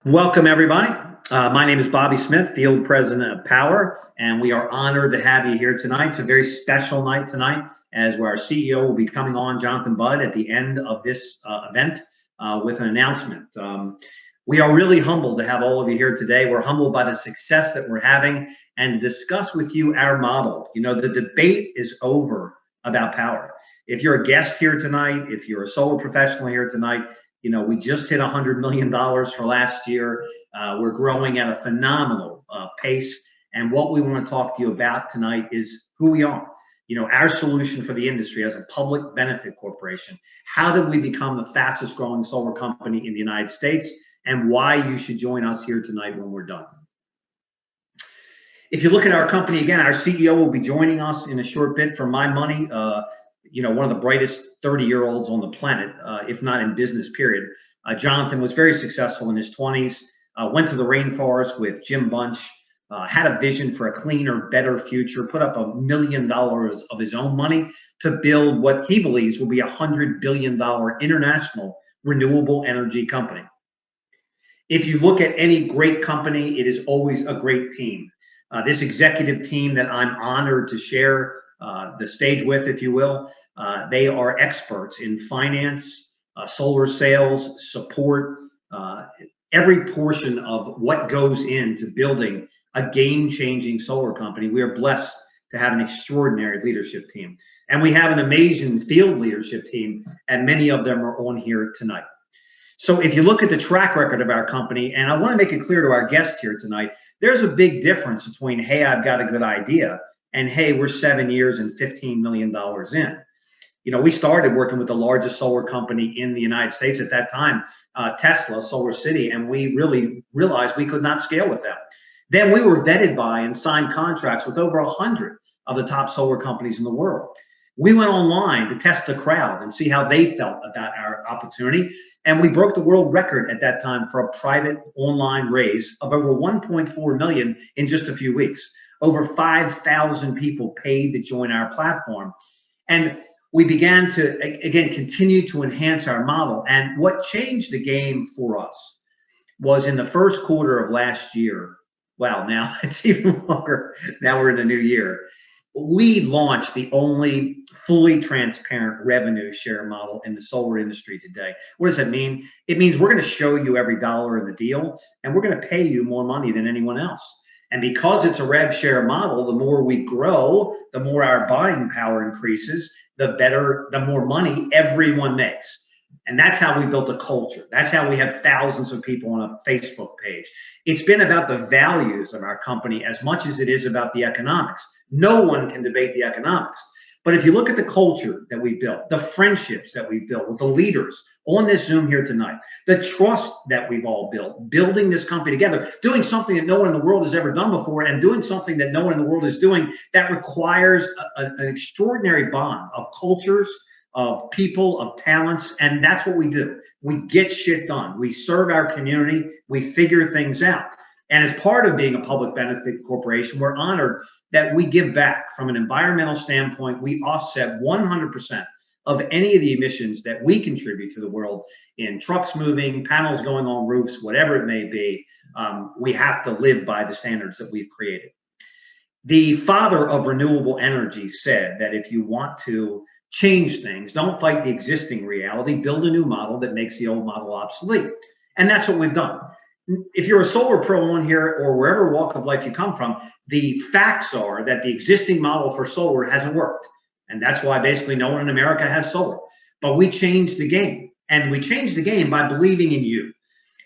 Welcome, everybody. My name is Bobby Smith, Field President of Powur, and we are honored to have you here tonight. It's a very special night tonight, as our CEO will be coming on, Jonathan Budd, at the end of this event with an announcement. We are really humbled to have all of you here today. We're humbled by the success that we're having and to discuss with you our model. You know, the debate is over about Powur. If you're a guest here tonight, if you're a solar professional here tonight, you know, we just hit $100 million for last year. We're growing at a phenomenal pace. And what we want to talk to you about tonight is who we are. You know, our solution for the industry as a public benefit corporation. How did we become the fastest growing solar company in the United States, and why you should join us here tonight when we're done. If you look at our company, again, our CEO will be joining us in a short bit. For my money, you know, one of the brightest 30-year-olds on the planet, if not in business, period. Jonathan was very successful in his 20s, went to the rainforest with Jim Bunch, had a vision for a cleaner, better future, put up $1 million of his own money to build what he believes will be a $100 billion international renewable energy company. If you look at any great company, it is always a great team. This executive team that I'm honored to share the stage with, if you will, they are experts in finance, solar sales, support, every portion of what goes into building a game-changing solar company. We are blessed to have an extraordinary leadership team. And we have an amazing field leadership team, and many of them are on here tonight. So if you look at the track record of our company, and I want to make it clear to our guests here tonight, there's a big difference between, hey, I've got a good idea, and hey, we're 7 years and $15 million in. You know, we started working with the largest solar company in the United States at that time, Tesla, Solar City, and we really realized we could not scale with them. Then we were vetted by and signed contracts with over 100 of the top solar companies in the world. We went online to test the crowd and see how they felt about our opportunity. And we broke the world record at that time for a private online raise of over 1.4 million in just a few weeks. Over 5,000 people paid to join our platform. And we began to, again, continue to enhance our model. And what changed the game for us was in the first quarter of last year. Wow, now it's even longer. Now we're in the new year. We launched the only fully transparent revenue share model in the solar industry today. What does that mean? It means we're going to show you every dollar in the deal, and we're going to pay you more money than anyone else. And because it's a rev share model, the more we grow, the more our buying power increases, the better, the more money everyone makes. And that's how we built a culture. That's how we have thousands of people on a Facebook page. It's been about the values of our company as much as it is about the economics. No one can debate the economics. But if you look at the culture that we built, the friendships that we built with the leaders on this Zoom here tonight, the trust that we've all built, building this company together, doing something that no one in the world has ever done before, and doing something that no one in the world is doing, that requires an extraordinary bond of cultures, of people, of talents, and that's what we do. We get shit done. We serve our community. We figure things out. And as part of being a public benefit corporation, we're honored that we give back from an environmental standpoint. We offset 100% of any of the emissions that we contribute to the world in trucks moving, panels going on roofs, whatever it may be. We have to live by the standards that we've created. The father of renewable energy said that if you want to change things, don't fight the existing reality, build a new model that makes the old model obsolete. And that's what we've done. If you're a solar pro on here or wherever walk of life you come from, the facts are that the existing model for solar hasn't worked. And that's why basically no one in America has solar. But we changed the game. And we changed the game by believing in you,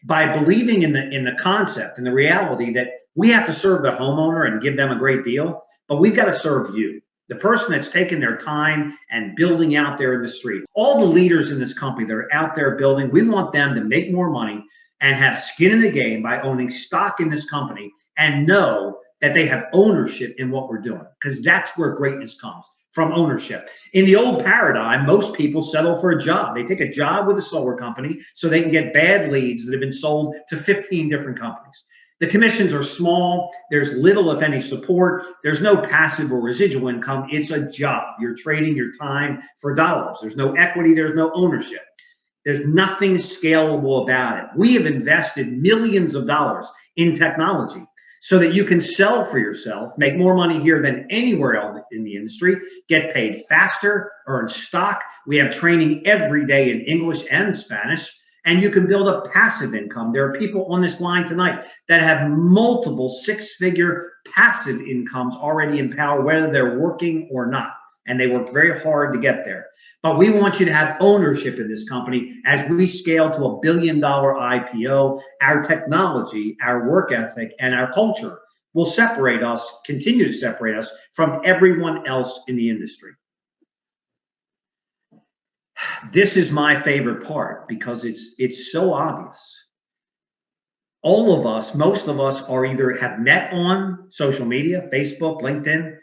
by believing in the concept and the reality that we have to serve the homeowner and give them a great deal, but we've got to serve you, the person that's taking their time and building out there in the street. All the leaders in this company that are out there building, we want them to make more money and have skin in the game by owning stock in this company and know that they have ownership in what we're doing, because that's where greatness comes, from ownership. In the old paradigm, most people settle for a job. They take a job with a solar company so they can get bad leads that have been sold to 15 different companies. The commissions are small. There's little, if any, support. There's no passive or residual income. It's a job. You're trading your time for dollars. There's no equity. There's no ownership. There's nothing scalable about it. We have invested millions of dollars in technology so that you can sell for yourself, make more money here than anywhere else in the industry, get paid faster, earn stock. We have training every day in English and Spanish, and you can build a passive income. There are people on this line tonight that have multiple six-figure passive incomes already in Powur, whether they're working or not. And they worked very hard to get there. But we want you to have ownership in this company as we scale to $1 billion IPO. Our technology, our work ethic, and our culture will separate us, continue to separate us from everyone else in the industry. This is my favorite part because it's so obvious. All of us, most of us are either have met on social media, Facebook, LinkedIn,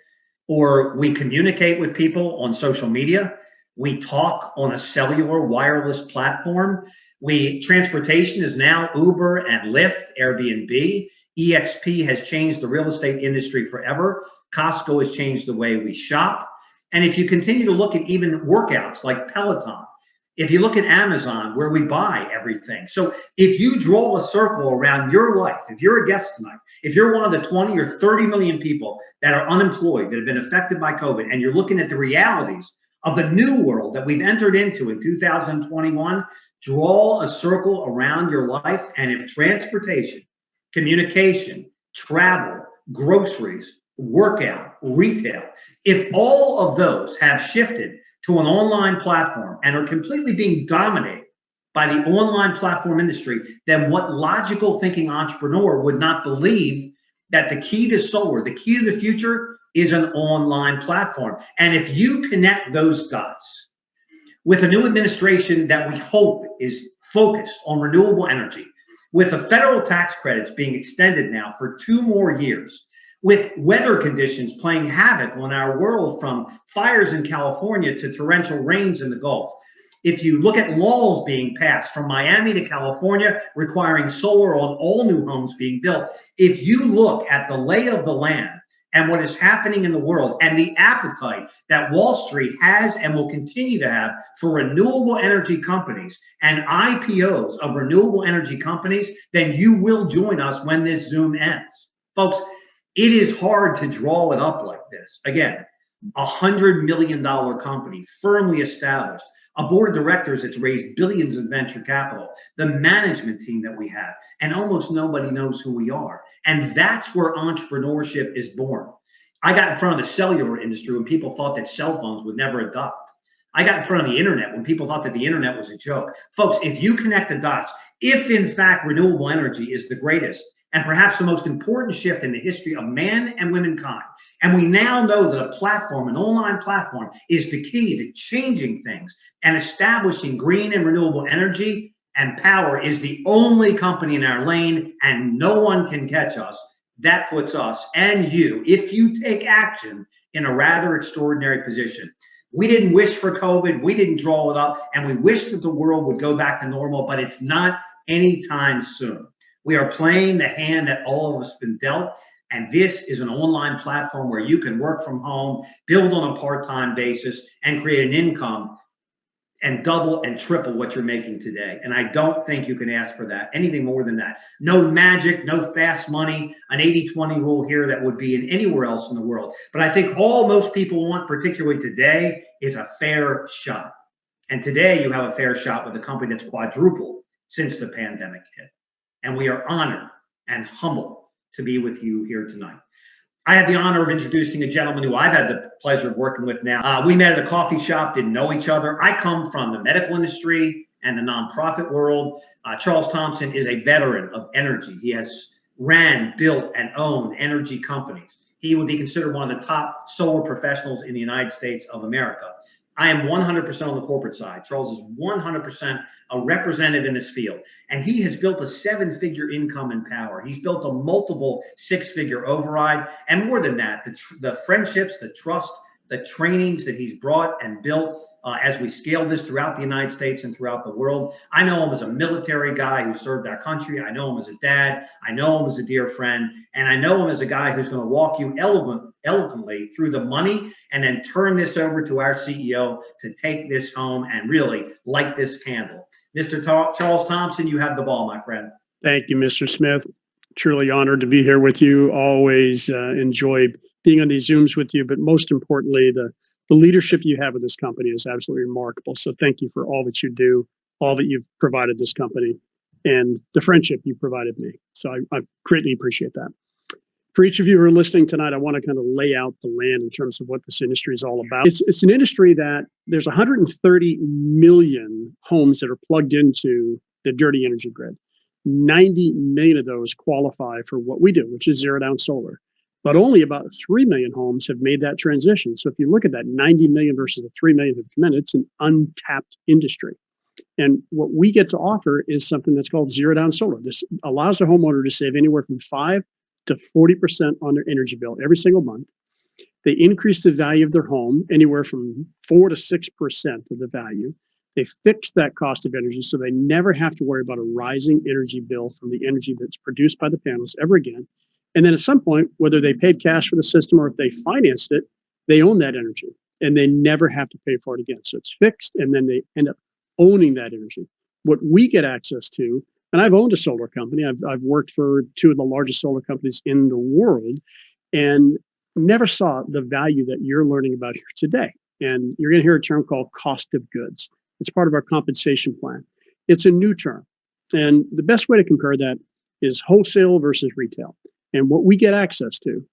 or we communicate with people on social media. We talk on a cellular wireless platform. Transportation is now Uber and Lyft, Airbnb. EXP has changed the real estate industry forever. Costco has changed the way we shop. And if you continue to look at even workouts like Peloton, if you look at Amazon, where we buy everything. So if you draw a circle around your life, if you're a guest tonight, if you're one of the 20 or 30 million people that are unemployed, that have been affected by COVID, and you're looking at the realities of the new world that we've entered into in 2021, draw a circle around your life. And if transportation, communication, travel, groceries, workout, retail, if all of those have shifted to an online platform and are completely being dominated by the online platform industry, then what logical thinking entrepreneur would not believe that the key to solar, the key to the future, is an online platform? And if you connect those dots with a new administration that we hope is focused on renewable energy, with the federal tax credits being extended now for 2 more years, with weather conditions playing havoc on our world, from fires in California to torrential rains in the Gulf. If you look at laws being passed from Miami to California requiring solar on all new homes being built, if you look at the lay of the land and what is happening in the world and the appetite that Wall Street has and will continue to have for renewable energy companies and IPOs of renewable energy companies, then you will join us when this Zoom ends. Folks, it is hard to draw it up like this. Again, $100 million company, firmly established, a board of directors that's raised billions in venture capital, the management team that we have, and almost nobody knows who we are. And that's where entrepreneurship is born. I got in front of the cellular industry when people thought that cell phones would never adopt. I got in front of the internet when people thought that the internet was a joke. Folks, if you connect the dots, if in fact renewable energy is the greatest and perhaps the most important shift in the history of man and womankind, and we now know that a platform, an online platform, is the key to changing things and establishing green and renewable energy, and Powur is the only company in our lane and no one can catch us, that puts us and you, if you take action, in a rather extraordinary position. We didn't wish for COVID, we didn't draw it up, and we wish that the world would go back to normal, but it's not anytime soon. We are playing the hand that all of us have been dealt, and this is an online platform where you can work from home, build on a part-time basis, and create an income and double and triple what you're making today. And I don't think you can ask for that, anything more than that. No magic, no fast money, an 80-20 rule here that would be in anywhere else in the world. But I think all most people want, particularly today, is a fair shot. And today you have a fair shot with a company that's quadrupled since the pandemic hit. And we are honored and humbled to be with you here tonight. I had the honor of introducing a gentleman who I've had the pleasure of working with now. We met at a coffee shop, didn't know each other. I come from the medical industry and the nonprofit world. Charles Thompson is a veteran of energy. He has ran, built, and owned energy companies. He would be considered one of the top solar professionals in the United States of America. I am 100% on the corporate side. Charles is 100% a representative in this field. And he has built a 7-figure income in Powur. He's built a multiple 6-figure override. And more than that, the friendships, the trust, the trainings that he's brought and built as we scale this throughout the United States and throughout the world. I know him as a military guy who served our country. I know him as a dad. I know him as a dear friend. And I know him as a guy who's going to walk you eloquently through the money and then turn this over to our CEO to take this home and really light this candle. Mr. Charles Thompson, you have the ball, my friend. Thank you, Mr. Smith. Truly honored to be here with you. Always enjoy being on these Zooms with you, but most importantly, the leadership you have with this company is absolutely remarkable. So thank you for all that you do, all that you've provided this company, and the friendship you provided me. So I greatly appreciate that. For each of you who are listening tonight, I want to kind of lay out the land in terms of what this industry is all about. It's an industry that there's 130 million homes that are plugged into the dirty energy grid. 90 million of those qualify for what we do, which is zero down solar. But only about 3 million homes have made that transition. So if you look at that 90 million versus the 3 million who've come in, it's an untapped industry. And what we get to offer is something that's called zero down solar. This allows a homeowner to save anywhere from 5 to 40% on their energy bill every single month. They increase the value of their home anywhere from 4 to 6% of the value. They fix that cost of energy so they never have to worry about a rising energy bill from the energy that's produced by the panels ever again. And then at some point, whether they paid cash for the system or if they financed it, they own that energy and they never have to pay for it again. So it's fixed and then they end up owning that energy. What we get access to, and I've owned a solar company, I've worked for two of the largest solar companies in the world and never saw the value that you're learning about here today. And you're going to hear a term called cost of goods. It's part of our compensation plan. It's a new term. And the best way to compare that is wholesale versus retail. And what we get access to,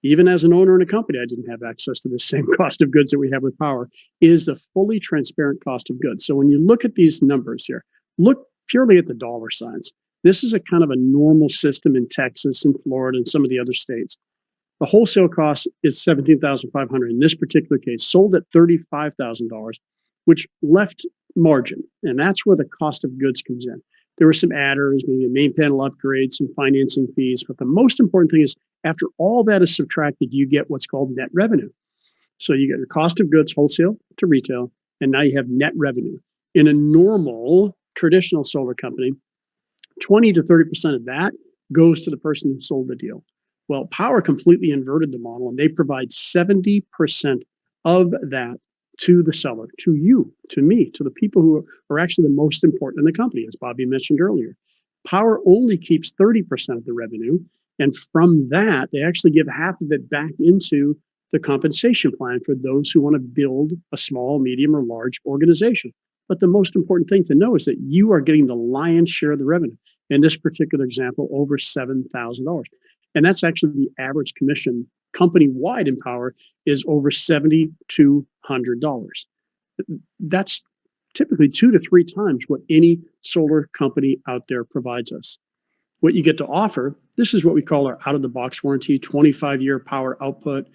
even as an owner in a company, I didn't have access to the same cost of goods that we have with Powur, is the fully transparent cost of goods. So when you look at these numbers here, look purely at the dollar signs. This is a kind of a normal system in Texas and Florida and some of the other states. The wholesale cost is $17,500 in this particular case, sold at $35,000, which left margin. And that's where the cost of goods comes in. There were some adders, maybe a main panel upgrade, some financing fees. But the most important thing is after all that is subtracted, you get what's called net revenue. So you get your cost of goods wholesale to retail, and now you have net revenue. In a normal traditional solar company, 20 to 30% of that goes to the person who sold the deal. Well, Powur completely inverted the model, and they provide 70% of that to the seller, to you, to me, to the people who are actually the most important in the company, as Bobby mentioned earlier. Powur only keeps 30% of the revenue, and from that, they actually give half of it back into the compensation plan for those who want to build a small, medium, or large organization. But the most important thing to know is that you are getting the lion's share of the revenue. In this particular example, over $7,000. And that's actually the average commission company-wide in Powur is over $7,200. That's typically 2 to 3 times what any solar company out there provides us. What you get to offer, this is what we call our out-of-the-box warranty, 25-year power output,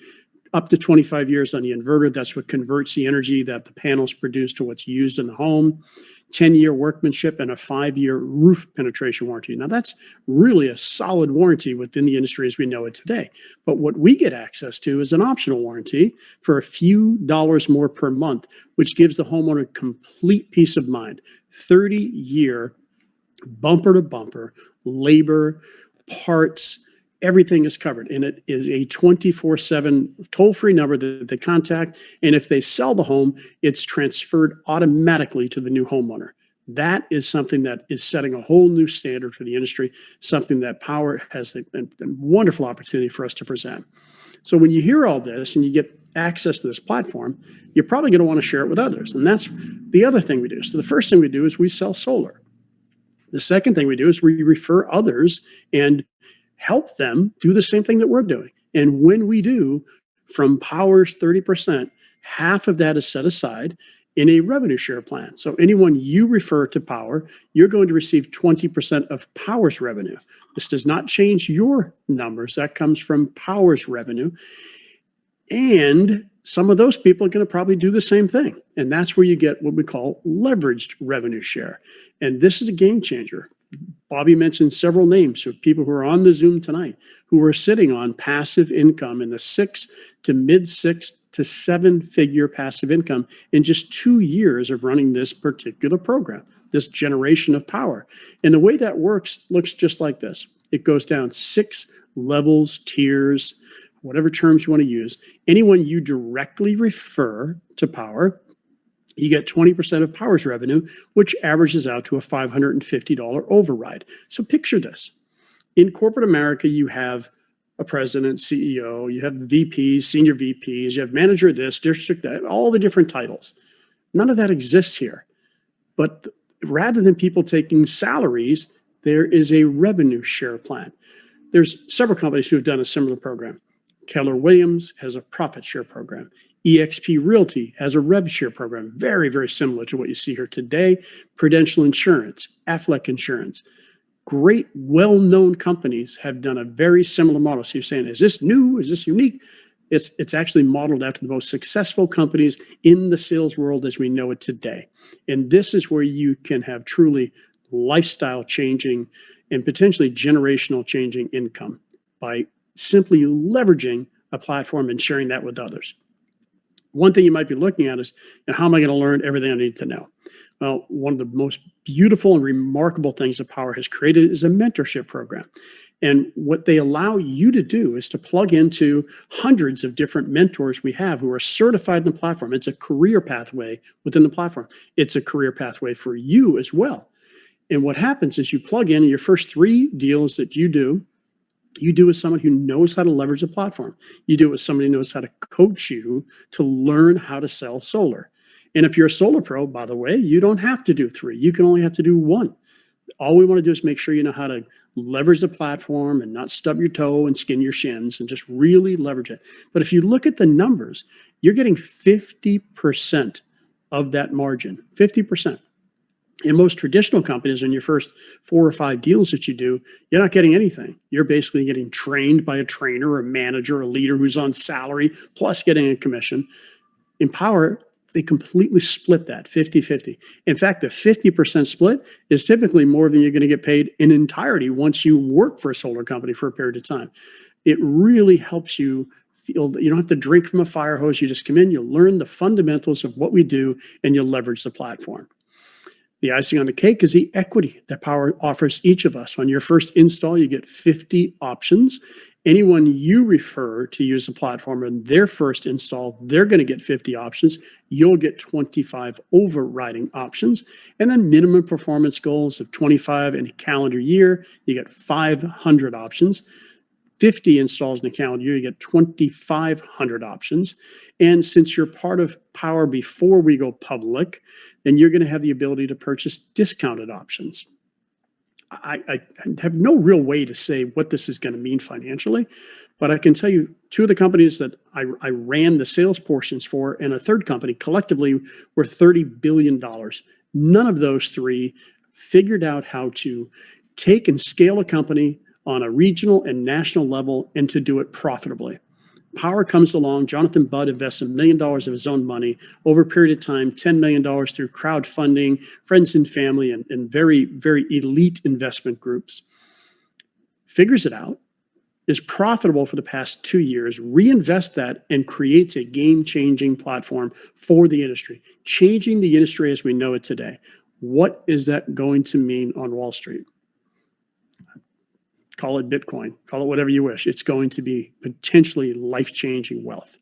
up to 25 years on the inverter. That's what converts the energy that the panels produce to what's used in the home. 10-year workmanship and a 5-year roof penetration warranty. Now that's really a solid warranty within the industry as we know it today. But what we get access to is an optional warranty for a few dollars more per month, which gives the homeowner complete peace of mind. 30-year bumper to bumper, labor, parts, everything is covered. And it is a 24/7 toll-free number that they contact. And if they sell the home, it's transferred automatically to the new homeowner. That is something that is setting a whole new standard for the industry, something that Powur has a wonderful opportunity for us to present. So when you hear all this and you get access to this platform, you're probably going to want to share it with others. And that's the other thing we do. So the first thing we do is we sell solar. The second thing we do is we refer others and help them do the same thing that we're doing. And when we do, from Powur's 30%, half of that is set aside in a revenue share plan. So anyone you refer to Powur, you're going to receive 20% of Powur's revenue. This does not change your numbers. That comes from Powur's revenue. And some of those people are going to probably do the same thing. And that's where you get what we call leveraged revenue share. And this is a game changer. Bobby mentioned several names of people who are on the Zoom tonight who are sitting on passive income in the 6 to mid-6 to 7-figure passive income in just 2 years of running this particular program, this generation of Powur. And the way that works looks just like this. It goes down 6 levels, tiers, whatever terms you want to use. Anyone you directly refer to Powur, You get 20% of Powur's revenue, which averages out to a $550 override. So picture this. In corporate America, you have a president, CEO, you have VPs, senior VPs, you have manager this, district that, all the different titles. None of that exists here. But rather than people taking salaries, there is a revenue share plan. There's several companies who have done a similar program. Keller Williams has a profit share program. eXp Realty has a rev share program, very, very similar to what you see here today. Prudential Insurance, Aflac Insurance. Great, well-known companies have done a very similar model. So you're saying, is this new? Is this unique? It's actually modeled after the most successful companies in the sales world as we know it today. And this is where you can have truly lifestyle changing and potentially generational changing income by simply leveraging a platform and sharing that with others. One thing you might be looking at is, how am I going to learn everything I need to know? Well, one of the most beautiful and remarkable things that Powur has created is a mentorship program. And what they allow you to do is to plug into hundreds of different mentors we have who are certified in the platform. It's a career pathway within the platform. It's a career pathway for you as well. And what happens is you plug in your first 3 deals that you do with someone who knows how to leverage the platform. You do it with somebody who knows how to coach you to learn how to sell solar. And if you're a solar pro, by the way, you don't have to do 3. You can only have to do 1. All we want to do is make sure you know how to leverage the platform and not stub your toe and skin your shins and just really leverage it. But if you look at the numbers, you're getting 50% of that margin, 50%. In most traditional companies, in your first 4 or 5 deals that you do, you're not getting anything. You're basically getting trained by a trainer, a manager, a leader who's on salary, plus getting a commission. In Powur, they completely split that 50-50. In fact, the 50% split is typically more than you're going to get paid in entirety once you work for a solar company for a period of time. It really helps you feel that you don't have to drink from a fire hose. You just come in, you learn the fundamentals of what we do, and you leverage the platform. The icing on the cake is the equity that Powur offers each of us. On your first install, you get 50 options. Anyone you refer to use the platform in their first install, they're going to get 50 options. You'll get 25 overriding options. And then minimum performance goals of 25 in a calendar year, you get 500 options. 50 installs in a calendar year, you get 2,500 options. And since you're part of Powur before we go public, then you're going to have the ability to purchase discounted options. I have no real way to say what this is going to mean financially, but I can tell you 2 of the companies that I ran the sales portions for and a third company collectively were $30 billion. None of those 3 figured out how to take and scale a company on a regional and national level and to do it profitably. Powur comes along. Jonathan Budd invests $1 million of his own money over a period of time, $10 million through crowdfunding, friends and family, and very, very elite investment groups. Figures it out, is profitable for the past 2 years, reinvests that, and creates a game-changing platform for the industry, changing the industry as we know it today. What is that going to mean on Wall Street? Call it Bitcoin, call it whatever you wish. It's going to be potentially life-changing wealth.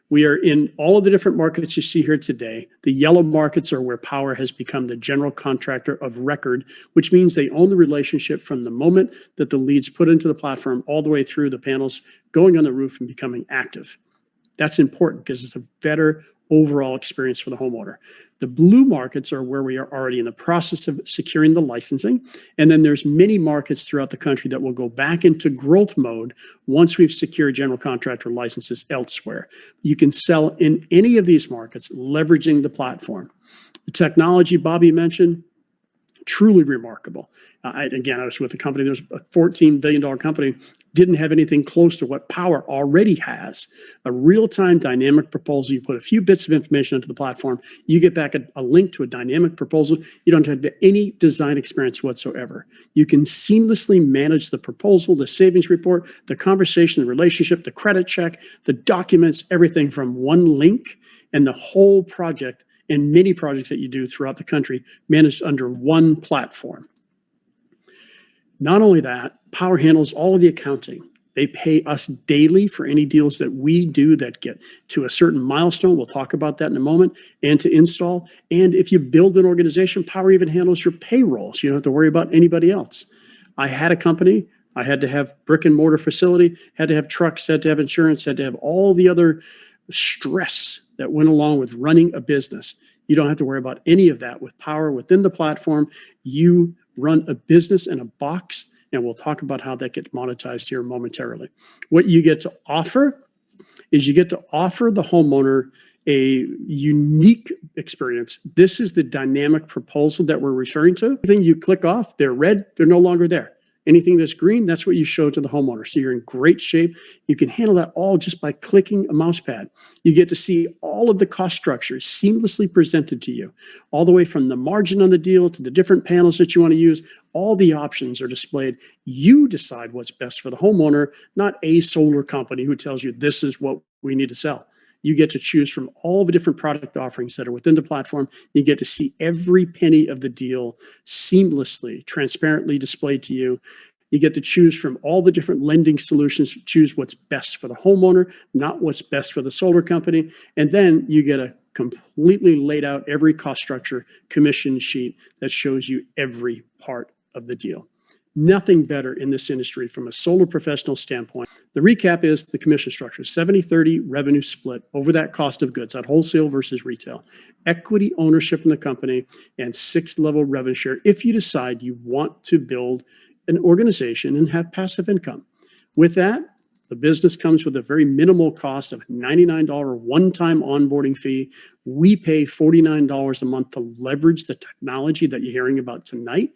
We are in all of the different markets you see here today. The yellow markets are where Powur has become the general contractor of record, which means they own the relationship from the moment that the leads put into the platform all the way through the panels, going on the roof and becoming active. That's important because it's a better overall experience for the homeowner. The blue markets are where we are already in the process of securing the licensing. And then there's many markets throughout the country that will go back into growth mode once we've secured general contractor licenses elsewhere. You can sell in any of these markets leveraging the platform. The technology Bobby mentioned, truly remarkable. I was with a company, there's a $14 billion company, didn't have anything close to what Powur already has. A real-time dynamic proposal. You put a few bits of information into the platform, you get back a link to a dynamic proposal. You don't have any design experience whatsoever. You can seamlessly manage the proposal, the savings report, the conversation, the relationship, the credit check, the documents, everything from one link, and the whole project and many projects that you do throughout the country managed under one platform. Not only that, Powur handles all of the accounting. They pay us daily for any deals that we do that get to a certain milestone. We'll talk about that in a moment, and to install. And if you build an organization, Powur even handles your payroll, so you don't have to worry about anybody else. I had a company. I had to have brick and mortar facility, had to have trucks, had to have insurance, had to have all the other stress that went along with running a business. You don't have to worry about any of that with Powur within the platform. You run a business in a box, and we'll talk about how that gets monetized here momentarily. What you get to offer is you get to offer the homeowner a unique experience. This is the dynamic proposal that we're referring to. Anything you click off, they're red, they're no longer there. Anything that's green, that's what you show to the homeowner. So you're in great shape. You can handle that all just by clicking a mouse pad. You get to see all of the cost structures seamlessly presented to you, all the way from the margin on the deal to the different panels that you want to use. All the options are displayed. You decide what's best for the homeowner, not a solar company who tells you this is what we need to sell. You get to choose from all the different product offerings that are within the platform. You get to see every penny of the deal seamlessly, transparently displayed to you. You get to choose from all the different lending solutions, choose what's best for the homeowner, not what's best for the solar company. And then you get a completely laid out every cost structure commission sheet that shows you every part of the deal. Nothing better in this industry from a solar professional standpoint. The recap is the commission structure, 70-30 revenue split over that cost of goods, that wholesale versus retail, equity ownership in the company, and 6-level revenue share if you decide you want to build an organization and have passive income. With that, the business comes with a very minimal cost of $99 one-time onboarding fee. We pay $49 a month to leverage the technology that you're hearing about tonight.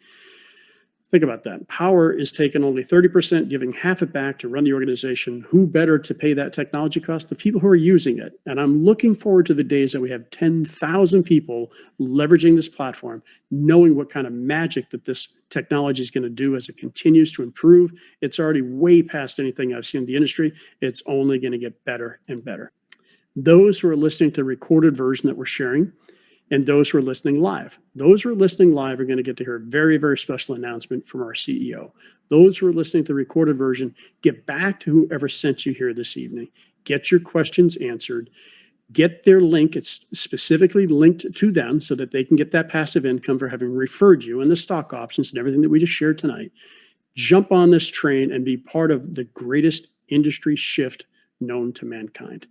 Think about that. Powur is taking only 30%, giving half it back to run the organization. Who better to pay that technology cost? The people who are using it. And I'm looking forward to the days that we have 10,000 people leveraging this platform, knowing what kind of magic that this technology is going to do as it continues to improve. It's already way past anything I've seen in the industry. It's only going to get better and better. Those who are listening to the recorded version that we're sharing, and those who are listening live. Those who are listening live are going to get to hear a very, very special announcement from our CEO. Those who are listening to the recorded version, get back to whoever sent you here this evening. Get your questions answered. Get their link. It's specifically linked to them so that they can get that passive income for having referred you and the stock options and everything that we just shared tonight. Jump on this train and be part of the greatest industry shift known to mankind.